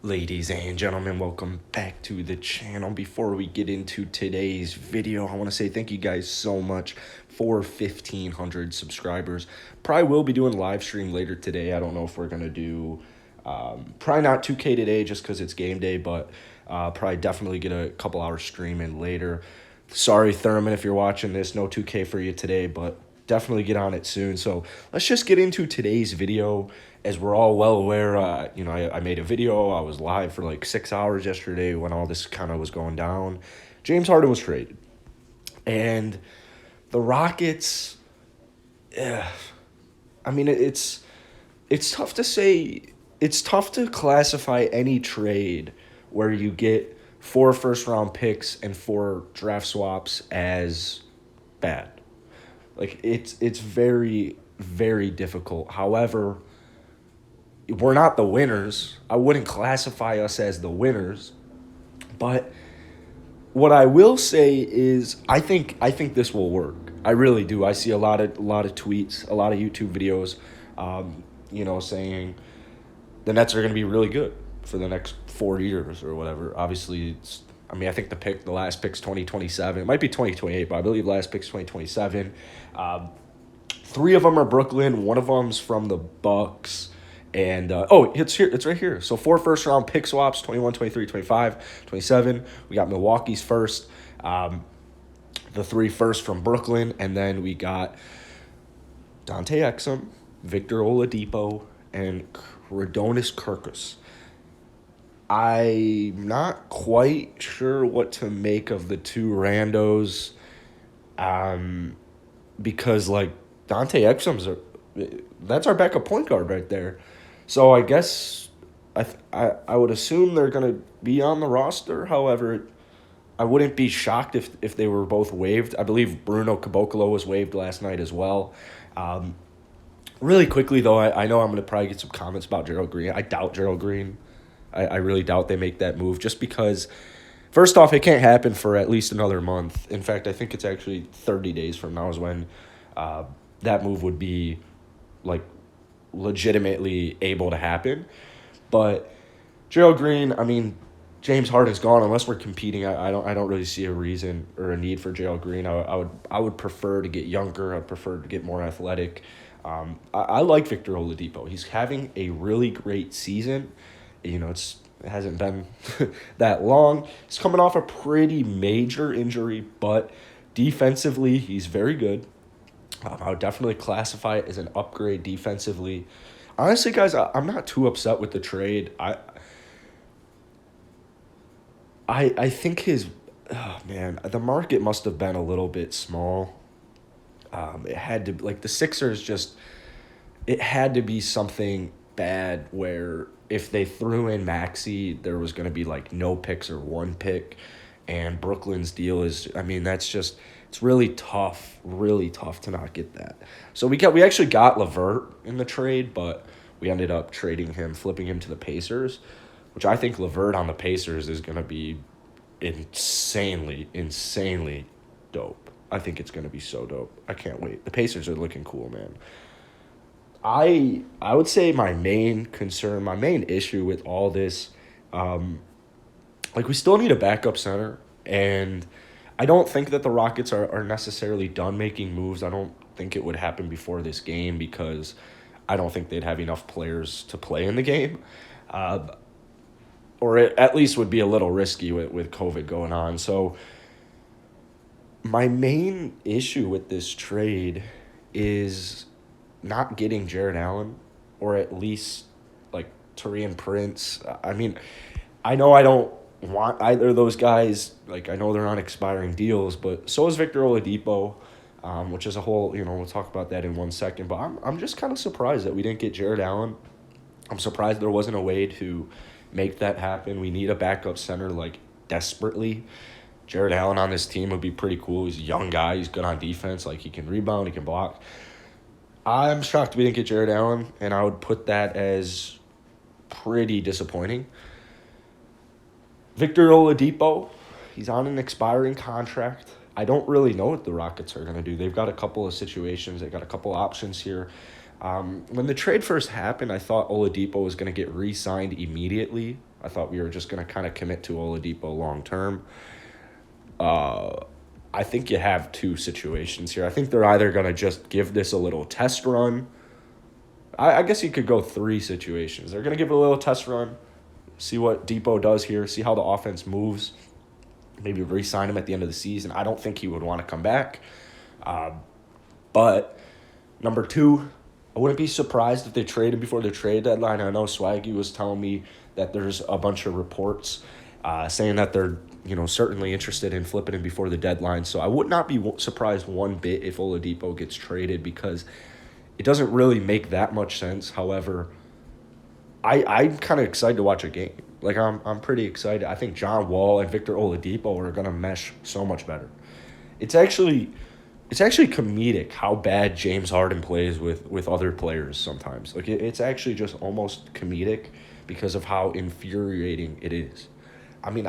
Ladies and gentlemen, welcome back to the channel. Before we get into today's video, I want to say thank you guys so much for 1,500 subscribers. Probably will be doing a live stream later today. I don't know if we're going to do, probably not 2K today just because it's game day, but probably definitely get a couple hours stream in later. Sorry, Thurman, if you're watching this, no 2K for you today, but definitely get on it soon. So let's just get into today's video. As we're all well aware, I made a video. I was live for like 6 hours yesterday when all this kind of was going down. James Harden was traded. And the Rockets, I mean, it's tough to say. It's tough to classify any trade where you get 4 first-round picks and 4 draft swaps as bad. Like, it's very, very difficult. However, we're not the winners. I wouldn't classify us as the winners. But what I will say is I think this will work. I really do. I see a lot of tweets, a lot of YouTube videos, saying the Nets are going to be really good for the next 4 years or whatever. Obviously, I think the last pick's 2027. It might be 2028, but I believe last pick's 2027. 3 of them are Brooklyn. One of them's from the Bucks. And, it's here. It's right here. So 4 first-round pick swaps, 21, 23, 25, 27. We got Milwaukee's first, the 3 first from Brooklyn, and then we got Dante Exum, Victor Oladipo, and Rdonis Kirkus. I'm not quite sure what to make of the 2 randos, because, Dante Exum's that's our backup point guard right there. So I guess I would assume they're going to be on the roster. However, I wouldn't be shocked if they were both waived. I believe Bruno Caboclo was waived last night as well. Really quickly, though, I know I'm going to probably get some comments about Gerald Green. I doubt Gerald Green. I really doubt they make that move just because, first off, it can't happen for at least another month. In fact, I think it's actually 30 days from now is when that move would be, legitimately able to happen. But Gerald Green, James Harden's gone. Unless we're competing, I don't really see a reason or a need for Gerald Green. I would prefer to get younger. I'd prefer to get more athletic. I like Victor Oladipo. He's having a really great season. It hasn't been that long. He's coming off a pretty major injury, but defensively, he's very good. I would definitely classify it as an upgrade defensively. Honestly, guys, I'm not too upset with the trade. I think the market must have been a little bit small. It had to, the Sixers it had to be something bad where if they threw in Maxey, there was going to be, no picks or 1 pick. And Brooklyn's deal is, it's really tough to not get that. So we actually got LeVert in the trade, but we ended up trading him, flipping him to the Pacers, which I think LeVert on the Pacers is going to be insanely dope. I think it's going to be so dope. I can't wait. The Pacers are looking cool, man. I would say my main concern, my main issue with all this, we still need a backup center, and I don't think that the Rockets are necessarily done making moves. I don't think it would happen before this game because I don't think they'd have enough players to play in the game. Or it at least would be a little risky with COVID going on. So my main issue with this trade is not getting Jared Allen or at least Taurean Prince. I know I don't want either of those guys. I know they're on expiring deals, but so is Victor Oladipo, which is a whole, we'll talk about that in 1 second. But I'm just kind of surprised that we didn't get Jared Allen. I'm surprised there wasn't a way to make that happen. We need a backup center, desperately. Jared Allen on this team would be pretty cool. He's a young guy. He's good on defense. He can rebound. He can block. I'm shocked we didn't get Jared Allen, and I would put that as pretty disappointing. Victor Oladipo, he's on an expiring contract. I don't really know what the Rockets are going to do. They've got a couple of situations. They've got a couple options here. When the trade first happened, I thought Oladipo was going to get re-signed immediately. I thought we were just going to kind of commit to Oladipo long term. I think you have two situations here. I think they're either going to just give this a little test run. I guess you could go three situations. They're going to give it a little test run, see what Depot does here, see how the offense moves, maybe re-sign him at the end of the season. I don't think he would want to come back. But number two, I wouldn't be surprised if they traded before the trade deadline. I know Swaggy was telling me that there's a bunch of reports saying that they're certainly interested in flipping him before the deadline. So I would not be surprised one bit if Oladipo gets traded because it doesn't really make that much sense. However, I'm kind of excited to watch a game. Like I'm pretty excited. I think John Wall and Victor Oladipo are gonna mesh so much better. It's actually comedic how bad James Harden plays with other players sometimes. Like it's actually just almost comedic because of how infuriating it is. I mean,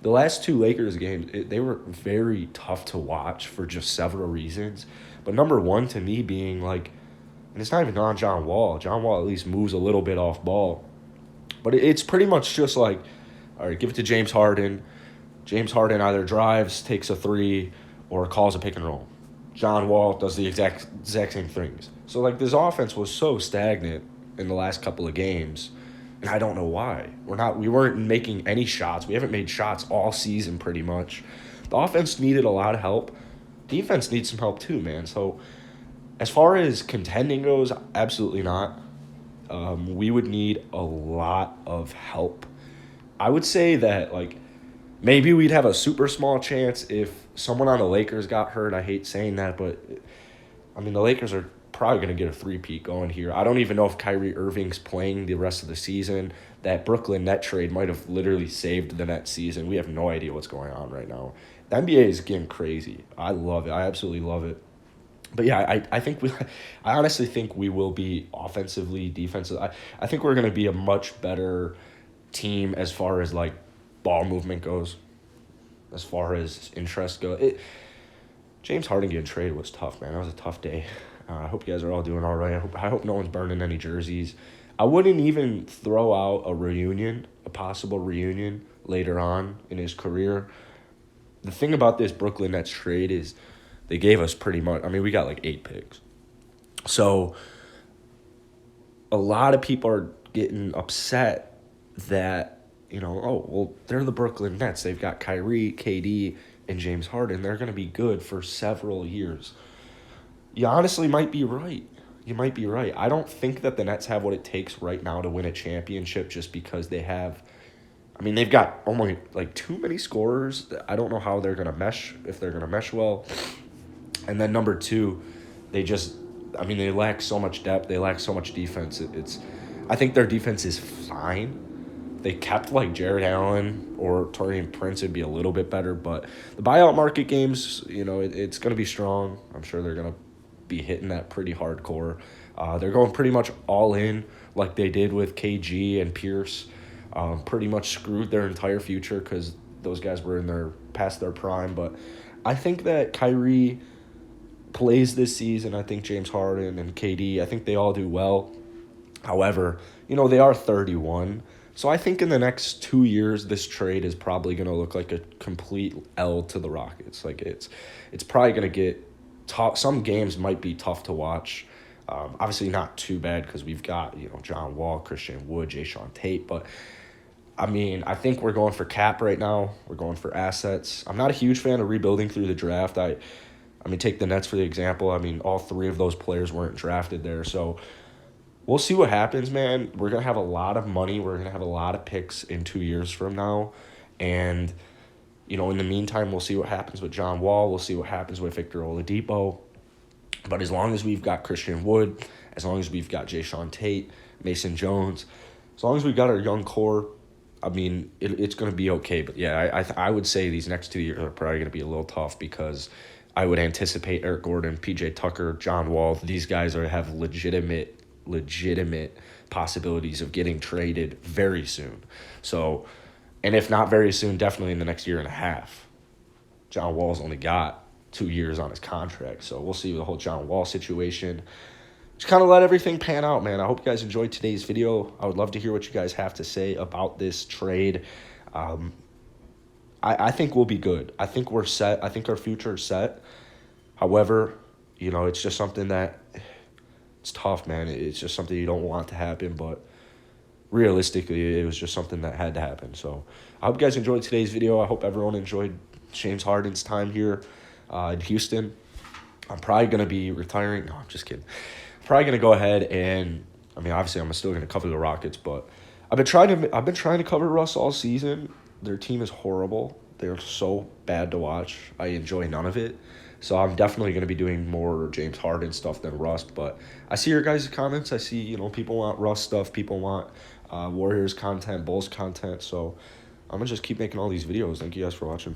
the last two Lakers games, they were very tough to watch for just several reasons. But number one to me being like, and it's not even on John Wall. John Wall at least moves a little bit off ball. But it's pretty much just like, all right, give it to James Harden. James Harden either drives, takes a three, or calls a pick and roll. John Wall does the exact same things. So, like, this offense was so stagnant in the last couple of games, and I don't know why. We weren't making any shots. We haven't made shots all season pretty much. The offense needed a lot of help. Defense needs some help too, man. So, as far as contending goes, absolutely not. We would need a lot of help. I would say that, like, maybe we'd have a super small chance if someone on the Lakers got hurt. I hate saying that, but, I mean, the Lakers are probably going to get a three-peat going here. I don't even know if Kyrie Irving's playing the rest of the season. That Brooklyn net trade might have literally saved the Nets season. We have no idea what's going on right now. The NBA is getting crazy. I love it. I absolutely love it. But yeah, I honestly think we will be offensively, defensive. I think we're going to be a much better team as far as like ball movement goes, as far as interest goes. James Harden getting traded was tough, man. That was a tough day. I hope you guys are all doing all right. I hope no one's burning any jerseys. I wouldn't even throw out a possible reunion later on in his career. The thing about this Brooklyn Nets trade is they gave us pretty much, I mean, we got like 8 picks. So a lot of people are getting upset that, they're the Brooklyn Nets. They've got Kyrie, KD, and James Harden. They're going to be good for several years. You honestly might be right. You might be right. I don't think that the Nets have what it takes right now to win a championship just because they've got only like too many scorers. I don't know how they're going to mesh, if they're going to mesh well. And then number two, they lack so much depth. They lack so much defense. I think their defense is fine. They kept like Jared Allen or Taurean Prince, it'd be a little bit better. But the buyout market games, it's going to be strong. I'm sure they're going to be hitting that pretty hardcore. They're going pretty much all in like they did with KG and Pierce. Pretty much screwed their entire future because those guys were past their prime. But I think that Kyrie plays this season. I think James Harden and KD, I think they all do well. However, they are 31. So I think in the next 2 years, this trade is probably going to look like a complete L to the Rockets. Like it's probably going to get tough. Some games might be tough to watch. Obviously not too bad because we've got, John Wall, Christian Wood, Jayshawn Tate. But, I think we're going for cap right now. We're going for assets. I'm not a huge fan of rebuilding through the draft. Take the Nets for the example. All 3 of those players weren't drafted there. So we'll see what happens, man. We're going to have a lot of money. We're going to have a lot of picks in 2 years from now. And, in the meantime, we'll see what happens with John Wall. We'll see what happens with Victor Oladipo. But as long as we've got Christian Wood, as long as we've got Jayshawn Tate, Mason Jones, as long as we've got our young core, it's going to be okay. But, yeah, I would say these next 2 years are probably going to be a little tough because I would anticipate Eric Gordon, PJ Tucker, John Wall. These guys have legitimate possibilities of getting traded very soon. So, and if not very soon, definitely in the next year and a half. John Wall's only got 2 years on his contract, so we'll see the whole John Wall situation. just kind of let everything pan out, man. I hope you guys enjoyed today's video. I would love to hear what you guys have to say about this trade. Um, I think we'll be good. I think we're set. I think our future is set. However, you know, it's just something that it's tough, man. It's just something you don't want to happen, but realistically, it was just something that had to happen. So I hope you guys enjoyed today's video. I hope everyone enjoyed James Harden's time here in Houston. I'm probably going to be retiring. No, I'm just kidding. I'm probably going to go ahead and, I mean, obviously I'm still going to cover the Rockets, but I've been trying to cover Russ all season. Their team is horrible. They're so bad to watch. I enjoy none of it. So I'm definitely going to be doing more James Harden stuff than Russ. But I see your guys' comments. I see, you know, people want Russ stuff. People want Warriors content, Bulls content. So I'm going to just keep making all these videos. Thank you guys for watching.